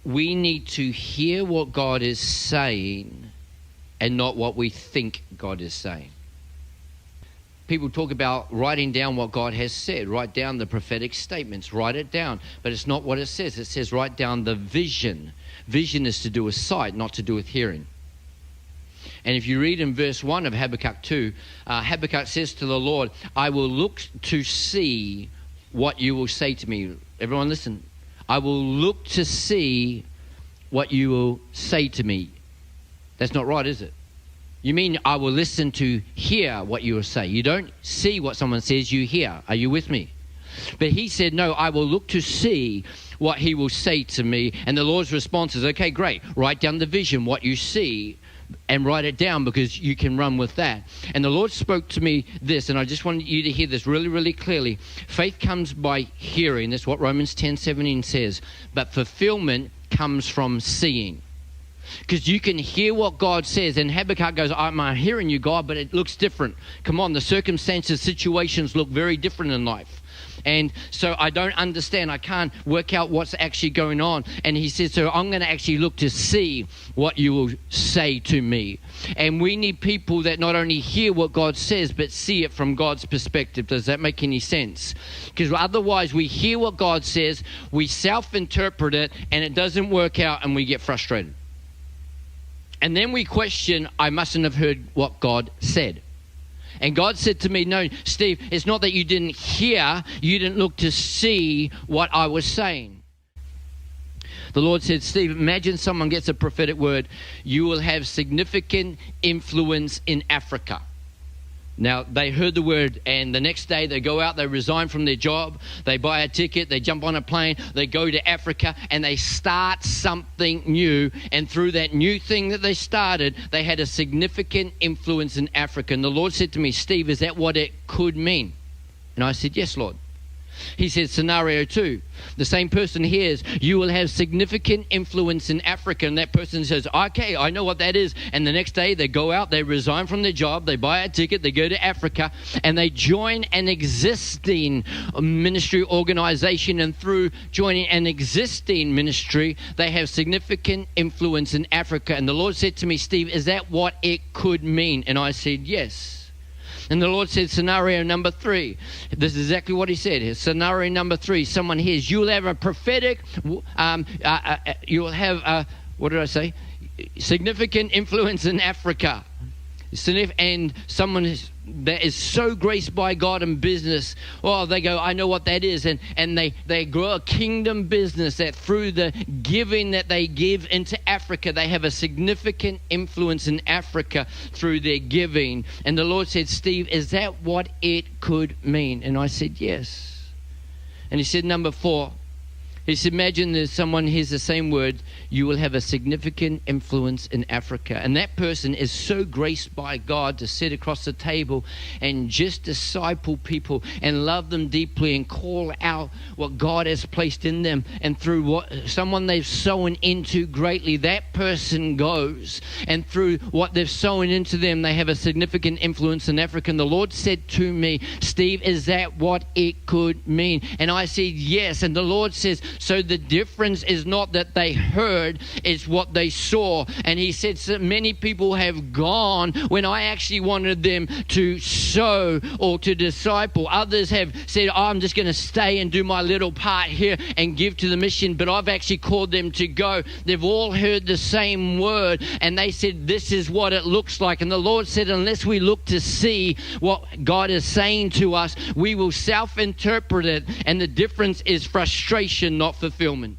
we need to hear what God is saying and not what we think God is saying. People talk about writing down what God has said. Write down the prophetic statements. Write it down. But it's not what it says. It says write down the vision. Vision is to do with sight, not to do with hearing. And if you read in verse 1 of Habakkuk 2, Habakkuk says to the Lord, I will look to see what you will say to me. Everyone listen. I will look to see what you will say to me. That's not right, is it? You mean I will listen to hear what you will say. You don't see what someone says, you hear. Are you with me? But he said, no, I will look to see what he will say to me. And the Lord's response is, okay, great. Write down the vision, what you see, and write it down because you can run with that. And the Lord spoke to me this, and I just wanted you to hear this really, really clearly. Faith comes by hearing. That's what Romans 10:17 says. But fulfillment comes from seeing. Because you can hear what God says, and Habakkuk goes, I'm hearing you, God, but it looks different. Come on, the circumstances, situations look very different in life. And so I don't understand. I can't work out what's actually going on. And he says, so I'm going to actually look to see what you will say to me. And we need people that not only hear what God says, but see it from God's perspective. Does that make any sense? Because otherwise we hear what God says, we self-interpret it, and it doesn't work out, and we get frustrated. And then we question, I mustn't have heard what God said. And God said to me, no, Steve, it's not that you didn't hear, you didn't look to see what I was saying. The Lord said, Steve, imagine someone gets a prophetic word, you will have significant influence in Africa. Now, they heard the word, and the next day they go out, they resign from their job, they buy a ticket, they jump on a plane, they go to Africa, and they start something new. And through that new thing that they started, they had a significant influence in Africa. And the Lord said to me, Steve, is that what it could mean? And I said, yes, Lord. He said, scenario 2, the same person hears, you will have significant influence in Africa. And that person says, okay, I know what that is. And the next day they go out, they resign from their job, they buy a ticket, they go to Africa, and they join an existing ministry organization. And through joining an existing ministry, they have significant influence in Africa. And the Lord said to me, Steve, is that what it could mean? And I said, yes. And the Lord said, scenario number 3. This is exactly what he said. Scenario number 3, someone hears, you'll have a prophetic, you'll have, what did I say? Significant influence in Africa. And someone that is so graced by God in business, they go, I know what that is. And they grow a kingdom business that through the giving that they give into Africa, they have a significant influence in Africa through their giving. And the Lord said, Steve, is that what it could mean? And I said, yes. And he said, number 4, he said, imagine there's someone hears the same word, you will have a significant influence in Africa. And that person is so graced by God to sit across the table and just disciple people and love them deeply and call out what God has placed in them. And through what someone they've sown into greatly, that person goes. And through what they've sown into them, they have a significant influence in Africa. And the Lord said to me, Steve, is that what it could mean? And I said, yes. And the Lord says, so the difference is not that they heard, it's what they saw. And he said, so many people have gone when I actually wanted them to sow or to disciple. Others have said, I'm just going to stay and do my little part here and give to the mission. But I've actually called them to go. They've all heard the same word. And they said, this is what it looks like. And the Lord said, unless we look to see what God is saying to us, we will self-interpret it. And the difference is frustration, not fulfillment.